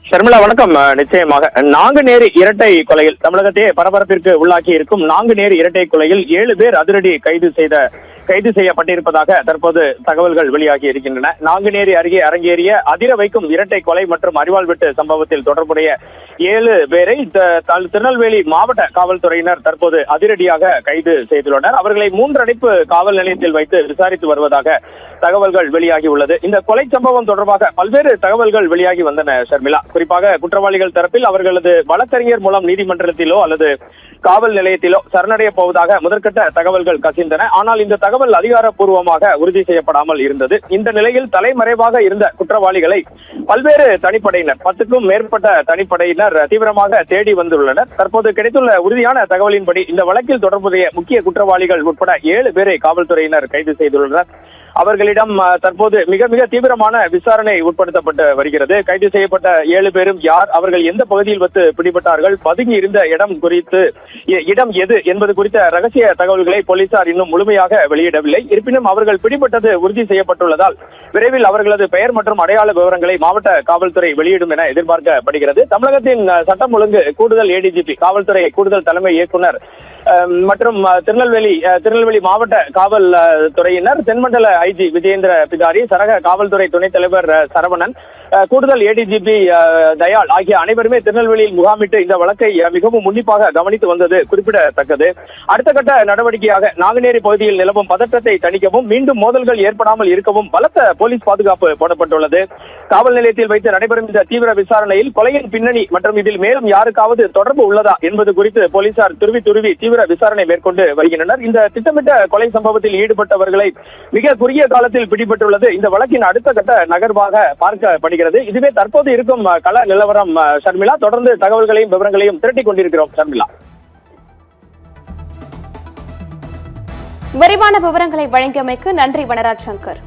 ஷர்மிளா வணக்கம். நிச்சயமாக நாங்குநேரி இரட்டை கொலையில் தமிழகத்தையே பரபரப்பிற்கு உள்ளாக்கி இருக்கும் நாங்குநேரி இரட்டை கொலையில் 7 பேர் அதிரடி கைது செய்யப்பட்டிருப்பதாக தற்போது தகவல்கள் வெளியாகி இருக்கின்றன. நாங்குநேரி அருகே அரங்கேறிய அதிர வைக்கும் இரட்டை கொலை மற்றும் அரிவாள் வெட்டு சம்பவத்தில் தொடர்புடைய 7 பேரை திருநெல்வேலி மாவட்ட காவல்துறையினர் தற்போது அதிரடியாக கைது செய்துள்ளனர். அவர்களை 3 அடைப்பு காவல் நிலையத்தில் வைத்து விசாரித்து வருவதாக தகவல்கள் வெளியாகி உள்ளது. இந்த கொலை சம்பவம் தொடர்பாக பல்வேறு தகவல்கள் வெளியாகி வந்தன ஷர்மிளா. குறிப்பாக குற்றவாளிகள் தரப்பில் அவர்களது வழக்கறிஞர் மூலம் நீதிமன்றத்திலோ அல்லது காவல் நிலையத்திலோ சரணடைய போவதாக முதற்கட்ட தகவல்கள் கசிந்தன. ஆனால் இந்த தகவல் அதிகாரப்பூர்வமாக உறுதி செய்யப்படாமல் இருந்தது. இந்த நிலையில் தலைமறைவாக இருந்த குற்றவாளிகளை பல்வேறு தனிப்படையினர் 10க்கும் மேற்பட்ட தனிப்படையினர் தீவிரமாக தேடி வந்துள்ளனர். தற்போது கிடைத்துள்ள உறுதியான தகவலின்படி இந்த வழக்கில் தொடர்புடைய முக்கிய குற்றவாளிகள் உட்பட 7 பேரை காவல்துறையினர் கைது செய்துள்ளனர். அவர்களிடம் தற்போது மிக மிக தீவிரமான விசாரணை உட்படுத்தப்பட்டு வருகிறது. கைது செய்யப்பட்ட 7 பேரும் யார், அவர்கள் எந்த பகுதியில் வைத்து பிடிபட்டார்கள், பதுங்கி இருந்த இடம் எது என்பது குறித்த ரகசிய தகவல்களை போலீசார் இன்னும் முழுமையாக வெளியிடவில்லை. இருப்பினும் அவர்கள் பிடிபட்டது உறுதி செய்யப்பட்டுள்ளதால் விரைவில் அவர்களது பெயர் மற்றும் அடையாள விவரங்களை மாவட்ட காவல்துறை வெளியிடும் என எதிர்பார்க்கப்படுகிறது. தமிழகத்தின் சட்டம் ஒழுங்கு கூடுதல் ADGP காவல்துறை கூடுதல் தலைமை இயக்குனர் மற்றும் திருநெல்வேலி மாவட்ட காவல் துறையினர், தென்மண்டல IG விஜயேந்திர பிதாரி, சரக காவல்துறை துணைத் தலைவர் சரவணன், கூடுதல் ADGP தயாள் ஆகிய அனைவருமே திருநெல்வேலியில் முகாமிட்டு இந்த வழக்கை மிகவும் உன்னிப்பாக கவனித்து வந்தது குறிப்பிடத்தக்கது. அடுத்த கட்ட நடவடிக்கையாக நாங்குநேரி பகுதியில் நிலவும் பதற்றத்தை தணிக்கவும் மீண்டும் மோதல்கள் ஏற்படாமல் இருக்கவும் பலத்த போலீஸ் பாதுகாப்பு போடப்பட்டுள்ளது. காவல் நிலையத்தில் வைத்து நடைபெறும் இந்த தீவிர விசாரணையில் கொலையின் பின்னணி மற்றும் இதில் மேலும் யாருக்காவது தொடர்பு உள்ளதா என்பது குறித்து போலீசார் துருவி தீவிர விசாரணை மேற்கொண்டு வருகின்றனர். இந்த திட்டமிட்ட கொலை சம்பவத்தில் ஈடுபட்டவர்களை மிக குறுகிய காலத்தில் பிடிபட்டுள்ளது இந்த வழக்கின் அடுத்த கட்ட நகர்வாக பார்க்கப்படுகிறது. இதுவே தற்போது இருக்கும் கள நிலவரம் ஷர்மிளா. தொடர்ந்து தகவல்களையும் விவரங்களையும் திரட்டிக் கொண்டிருக்கிறோம் ஷர்மிளா. விரிவான விவரங்களை வழங்கியமைக்கு நன்றி வனராஜ் சங்கர்.